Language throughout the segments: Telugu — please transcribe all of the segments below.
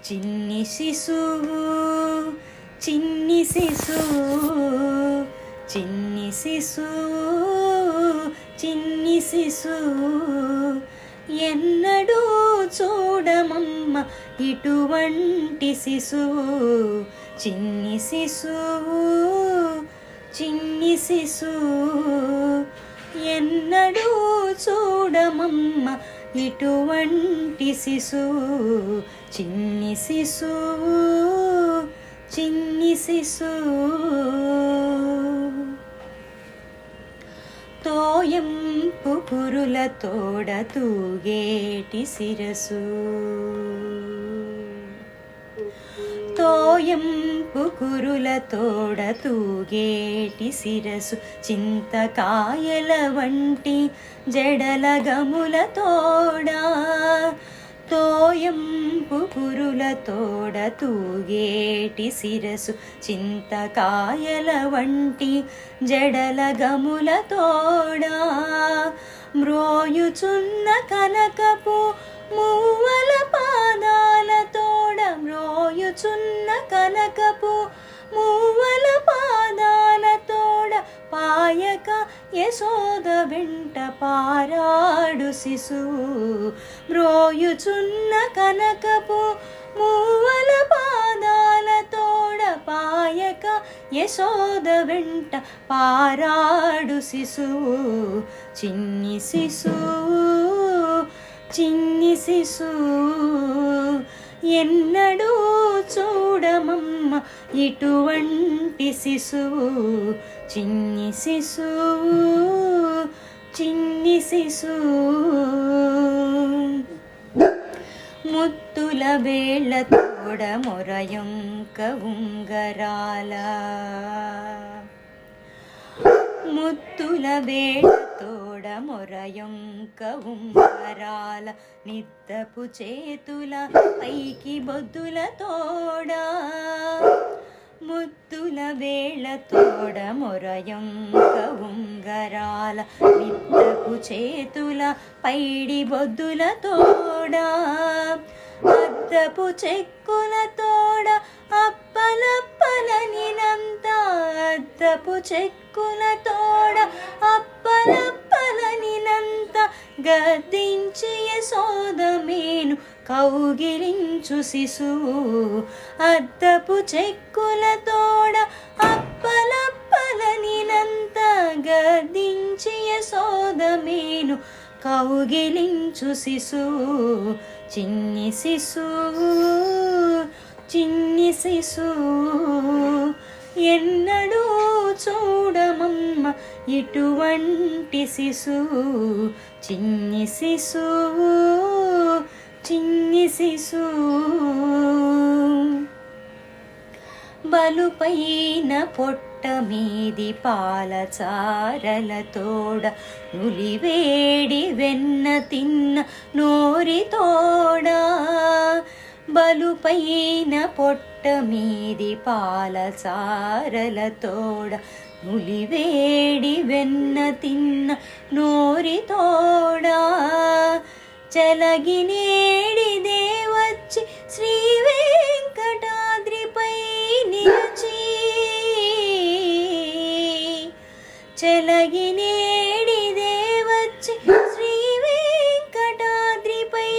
చిన్ని శిశువు చిన్ని శిశువు చిన్ని శిశువు చిన్ని శిశువు ఎన్నడూ చూడమమ్మ ఇటువంటి శిశువు చిన్ని శిశువు చిన్ని శిశువు ఎన్నడూ చూడమమ్మ ఇటువంటి శిశువు చిన్ని శిశువు చిన్ని శిశువు తోయంపు కురుల తోడ తూగేటి శిరసు తోయంపు కురుల తోడ తూగేటి శిరసు చింతకాయల వంటి జడల గముల తోడా తోయంపు కురుల తోడ తూగేటి శిరసు చింతకాయల వంటి జడల గముల తోడా మ్రోయుచున్న కనకపు మూవల పాదాల తోడ మ్రోయుచున్న కనకపు మూవల పాదాల తోడ పాయక యశోద వెంట పారాడు శిశువు మ్రోయుచున్న కనకపు మూవల పాదాల తోడ పాయక యశోద వెంట పారాడు శిశువు చిన్ని శిశువు చిన్ని శిశువు ఎన్నడూ చూడమమ్మ ఇటువంటి శిశువు చిన్ని శిశువు చిన్ని శిశువు ముత్తుల వేళ్ళ తోడ మొరయొంక ఉంగరాల ముత్తుల వేళ్ళ తోడ మొరయొంక ఉంగరాల నిద్దపు చేతుల పైకి బొద్దుల తోడా ముత్తుల వేళ్ళ తోడ మొరయొంక ఉంగరాల నిద్దపు చేతుల పైడి బొద్దుల తోడా అద్దపు చెక్కుల తోడ అప్పలప్పలనినంత అద్దపు చెక్కుల తోడ అప్పలప్పలనినంత గద్దించి యశోద మేను కౌగిలించు శిశువు అద్దపు చెక్కుల తోడ అప్పలప్పలనినంత గద్దించి యశోద మేను కౌగిలించు శిశువు చిన్ని శిశువు చిన్ని శిశువు ఎన్నడూ చూడమమ్మ ఇటువంటి శిశువు చిన్ని శిశువు చిన్ని శిశువు బలుపైన పొట్ట మీది పాలచారల తోడ నులివేడి వెన్న తిన్న నోరి తోడా బలుపైన పొట్ట మీది పాలచారల తోడ నులివేడి వెన్న తిన్న నోరి తోడా చలగినేడిదే వచ్చి శ్రీ వెంకటాద్రిపై నిలిచి చలగినేడిదే వచ్చి శ్రీ వెంకటాద్రిపై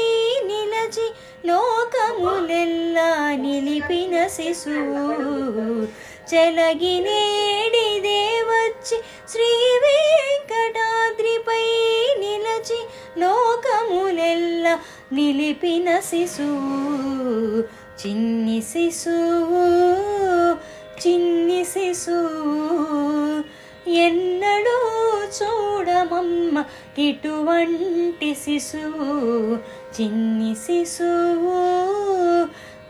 నిలచి లోకములెల్లా నిలిపిన శిశువు చలగినేడిదే వచ్చి శ్రీ వెంకటాద్రిపై నిలచి లోకములెల్లా నిలిపిన శిశువు చిన్ని శిశువు చిన్ని శిశువు ఎన్నడూ చూడమమ్మ ఇటువంటి శిశువు చిన్ని శిశువు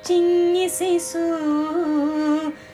చిన్ని శిశువు